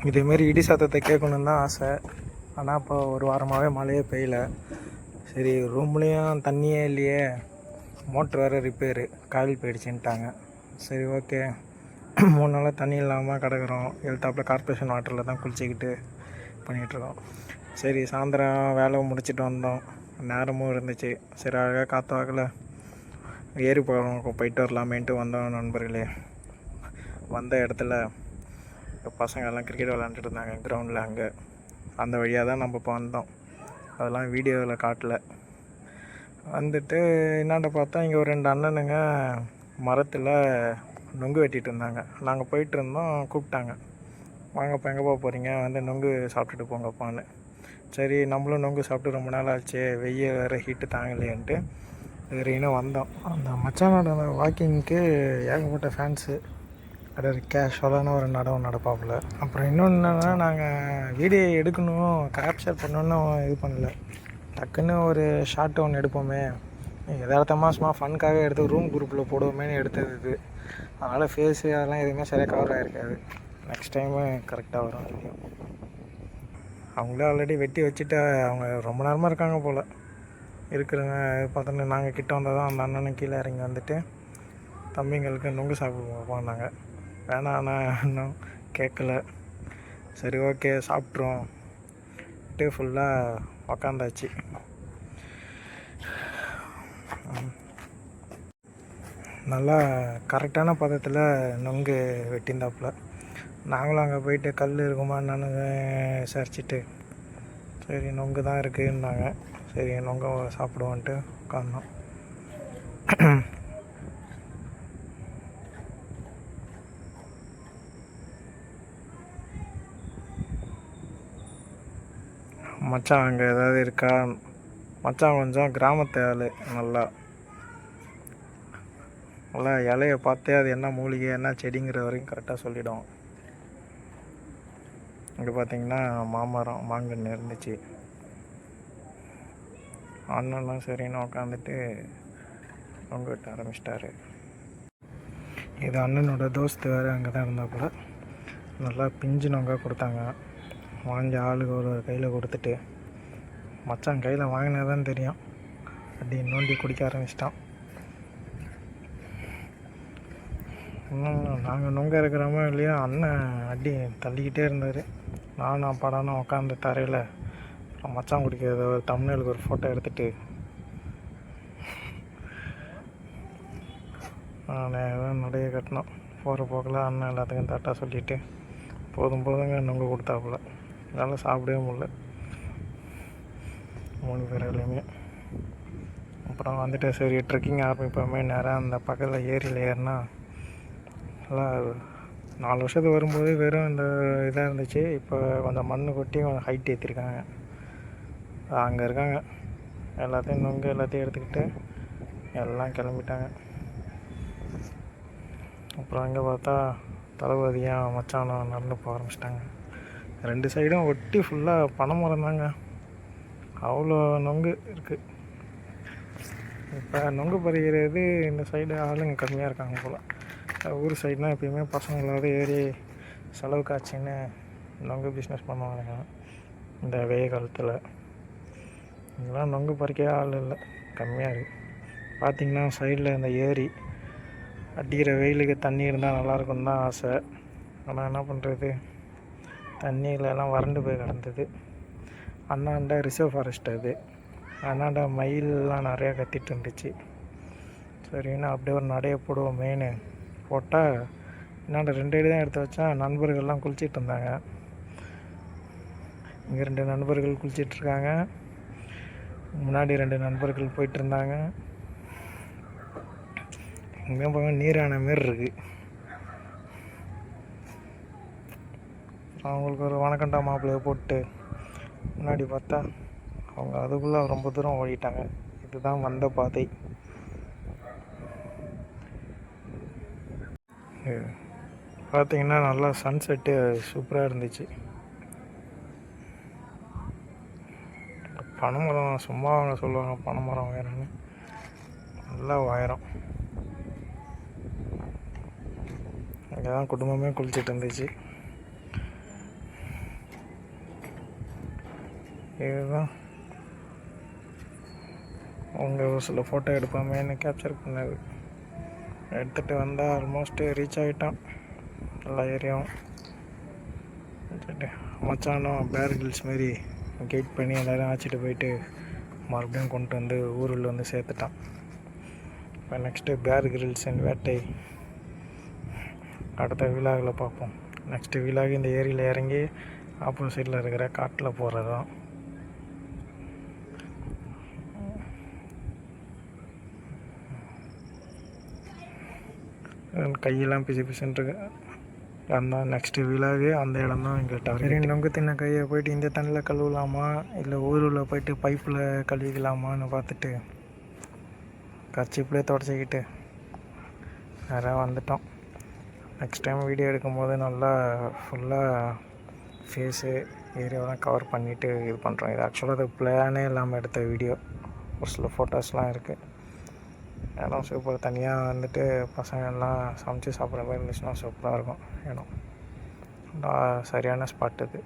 இதேமாரி இடி சத்தத்தை கேட்கணுன்னு தான் ஆசை. ஆனால் இப்போ ஒரு வாரமாகவே மழையே பெய்யல. சரி, ரூம்லேயும் தண்ணியே இல்லையே, மோட்ரு வேறு ரிப்பேரு, காயில் போயிடுச்சுன்ட்டாங்க. சரி, ஓகே, 3 நாளாக தண்ணி இல்லாமல் கிடக்குறோம். எழுத்தாப்பில் கார்பரேஷன் வாட்டரில் தான் குளிச்சிக்கிட்டு பண்ணிகிட்ருக்கோம். சரி, சாயந்தரம் வேலை முடிச்சுட்டு வந்தோம். நேரமும் இருந்துச்சு. சரி, அழகாக காற்று வாக்கில் ஏரி போயிட்டு வரலாமேன்ட்டு வந்தோம் நண்பர்களே. வந்த இடத்துல பசங்கள்லாம் கிரிக்கெட் விளாண்டுட்டு இருந்தாங்க கிரவுண்டில். அங்கே அந்த வழியாக தான் நம்ம இப்போ வந்தோம். அதெல்லாம் வீடியோவில் காட்டல. வந்துட்டு என்னாண்ட பார்த்தா இங்கே ஒரு 2 அண்ணனுங்க மரத்தில் நொங்கு வெட்டிகிட்டு இருந்தாங்க. நாங்கள் போயிட்டு இருந்தோம். கூப்பிட்டாங்க, வாங்கப்பா, எங்கே போகிறீங்க, வந்து நொங்கு சாப்பிட்டுட்டு போங்கப்பான்னு. சரி, நம்மளும் நொங்கு சாப்பிட்டு ரொம்ப நாள் ஆச்சு, வெய்ய வேறு ஹீட்டு தாங்கலையேன்ட்டு சரின்னு வந்தோம். அந்த மச்சானோட வாக்கிங்க்கு ஏகப்பட்ட ஃபேன்ஸு. அது கேஷுவலான ஒரு நடப்பாப்புல. அப்புறம் இன்னொன்று என்னென்னா, நாங்கள் வீடியோ எடுக்கணும், கேப்சர் பண்ணணுன்னு இது பண்ணல. டக்குன்னு ஒரு ஷார்ட் ஒன்று எடுப்போமே, எதார்த்தமாக சும்மா ஃபனுக்காக எடுத்து ரூம் குரூப்பில் போடுவோமேனு எடுத்தது இது. அதனால் ஃபேஸு அதெல்லாம் எதுவுமே சரியாக கவர் ஆகிருக்காது. நெக்ஸ்ட் டைமு கரெக்டாக வரும். அவங்களே ஆல்ரெடி வெட்டி வச்சுட்டு அவங்க ரொம்ப நேரமாக இருக்காங்க போல். இருக்கிறவங்க பார்த்தோன்னா நாங்கள் கிட்ட வந்தால் தான் அந்த அண்ணனும் கீழே இறங்கி வந்துட்டு தம்பிங்களுக்கு நொங்கு சாப்பிட போனாங்க. வேணாண்ணா இன்னும் கேட்கல. சரி, ஓகே, சாப்பிட்ருவோம். ஃபுல்லாக உக்காந்தாச்சு. நல்லா கரெக்டான பதத்தில் நொங்கு வெட்டியிருந்தாப்புல. நாங்களும் அங்கே போயிட்டு கல் இருக்குமா என்னன்னு விசாரிச்சுட்டு, சரி நொங்கு தான் இருக்குன்னாங்க. சரி, நொங்க சாப்பிடுவோன்ட்டு உட்காந்தோம். மச்சான் அங்கே ஏதாவது இருக்கா? மச்சான் கொஞ்சம் கிராமத்து ஆள். நல்லா இலையை பார்த்தே அது என்ன மூலிகை என்ன செடிங்கிற வரைக்கும் கரெக்டாக சொல்லிவிடும். இங்கே பார்த்தீங்கன்னா மாமரம் மாங்கன்று இருந்துச்சு. அண்ணனும் சரின்னு உட்காந்துட்டு நொங்கு வெட்ட ஆரம்பிச்சிட்டாரு. இது அண்ணனோட தோஸ்து வேறு அங்கே தான் இருந்தாப்புல. நல்லா பிஞ்சு நொங்காக கொடுத்தாங்க. வாங்கி ஆளுக்கு ஒரு கையில் கொடுத்துட்டு, மச்சான் கையில் வாங்கினதான் தெரியும், அப்படி நோண்டி குடிக்க ஆரம்பிச்சிட்டான். நாங்கள் நொங்க இருக்கிறோமோ இல்லையா, அண்ணன் அடி தள்ளிக்கிட்டே இருந்தார். நானும் படாமல் உட்காந்து தரையில் மச்சான் குடிக்கிறத ஒரு தம்ப்நெயிலுக்கு ஒரு ஃபோட்டோ எடுத்துகிட்டு நான் நடைய கட்டினோம். போகிற போக்கில் அண்ணன் எல்லாத்துக்கும் தட்டாக சொல்லிவிட்டு போதுங்க நொங்கு கொடுத்தாப்புல. அதனால் சாப்பிடவே முடியல 3 பேராலையுமே. அப்புறம் வந்துட்டு சரி ட்ரெக்கிங் ஆரம்பிப்போமே. நேராக அந்த பக்கத்தில் ஏரியில் ஏறினா நல்லா 4 வருஷத்துக்கு வரும்போது வெறும் இந்த இதாக இருந்துச்சு. இப்போ கொஞ்சம் மண் கொட்டி கொஞ்சம் ஹைட் ஏற்றிருக்காங்க. அங்கே இருக்காங்க எல்லாத்தையும் நொங்கு எல்லாத்தையும் எடுத்துக்கிட்டு எல்லாம் கிளம்பிட்டாங்க. அப்புறம் அங்கே பார்த்தா தளபதியாக மச்சானம் நடந்து போக ஆரம்பிச்சிட்டாங்க. 2 சைடும் ஒட்டி ஃபுல்லாக பனை மரம் தாங்க. அவ்வளோ நொங்கு இருக்குது. இப்போ நொங்கு பறிக்கிறது இந்த சைடு ஆளுங்க கம்மியாக இருக்காங்க போல். ஊர் சைடுனால் எப்பயுமே பசங்களாவது ஏறி செலவு காய்ச்சின்னு நொங்கு பிஸ்னஸ் பண்ணுவாங்க இந்த வெயில் காலத்தில். இதெல்லாம் நொங்கு பறிக்க ஆள் இல்லை, கம்மியாக இருக்குது. பார்த்திங்கன்னா சைடில் இந்த ஏரி, அடிக்கிற வெயிலுக்கு தண்ணி இருந்தால் நல்லாயிருக்குன்னு தான் ஆசை. ஆனால் என்ன பண்ணுறது, தண்ணியிலலாம் வறண்டு போய் கிடந்தது. அண்ணாண்ட ரிசர்வ் ஃபாரஸ்ட் அது. அண்ணாண்ட மயிலெலாம் நிறையா கத்திட்டு இருந்துச்சு. சரின்னு அப்படியே ஒரு நடைய போடுவோம் மெயின் போட்டால் என்னாண்ட 2 அடி தான் எடுத்து வச்சேன். நண்பர்கள்லாம் குளிச்சிட்டு இருந்தாங்க. இங்கே 2 நண்பர்கள் குளிச்சிட்ருக்காங்க, முன்னாடி 2 நண்பர்கள் போயிட்டுருந்தாங்க. இங்கேயும் போக நீரான மாரி இருக்குது. அவங்களுக்கு ஒரு வணக்கண்டா மாப்பிள்ளையை போட்டு முன்னாடி பார்த்தா அவங்க அதுக்குள்ளே ரொம்ப தூரம் ஓடிட்டாங்க. இதுதான் வந்த பாதை. பார்த்திங்கன்னா நல்லா சன்செட்டு சூப்பராக இருந்துச்சு. பனைமரம் சும்மா அவங்க சொல்லுவாங்க பனைமரம் உயரம்னு, நல்லா உயரம். இங்கே தான் குடும்பமே குளிச்சுட்டு இருந்துச்சு. இதுதான் உங்கள் ஒரு சில ஃபோட்டோ எடுப்போமேன்னு கேப்சர் பண்ணது. எடுத்துகிட்டு வந்தால் ஆல்மோஸ்ட்டு ரீச் ஆகிட்டான் எல்லா ஏரியாவும். மச்சானும் பேர் கில்ஸ் மாரி கைட் பண்ணி எல்லோரும் அழைச்சிட்டு போயிட்டு மறுபடியும் கொண்டு வந்து ஊரில் வந்து சேர்த்துட்டான். இப்போ நெக்ஸ்ட்டு பேர் கிரில்ஸின் வேட்டை அடுத்த விழாவில் பார்ப்போம். நெக்ஸ்ட்டு விழாக இந்த ஏரியில் இறங்கி ஆப்போசிட்டில் இருக்கிற காட்டில் போகிறது தான். கையெல்லாம் பிசு பிசுன்ருக்கு. அந்த நெக்ஸ்ட்டு விழாவே அந்த இடம் தான் எங்கள் டார்கெட். நொங்கு தின்ன கையை போயிட்டு இந்த தண்ணியில் கழுவலாமா இல்லை ஊரில் போயிட்டு பைப்பில் கழுவிக்கலாமான்னு பார்த்துட்டு கர்ச்சிப்லேயே தொடச்சிக்கிட்டு நிறையா வந்துட்டோம். நெக்ஸ்ட் டைம் வீடியோ எடுக்கும்போது நல்லா ஃபுல்லாக ஃபேஸு ஏரியாவெலாம் கவர் பண்ணிவிட்டு இது பண்ணுறோம். இது ஆக்சுவலாக அது பிளானே இல்லாமல் எடுத்த வீடியோ. ஒரு சில ஃபோட்டோஸ்லாம் இருக்குது. இடம் சூப்பர். தனியாக வந்துட்டு பசங்கள்லாம் சமைச்சு சாப்பிட்ற மாதிரி இருந்துச்சுன்னா சூப்பராக இருக்கும் இடம். சரியான ஸ்பாட் இது.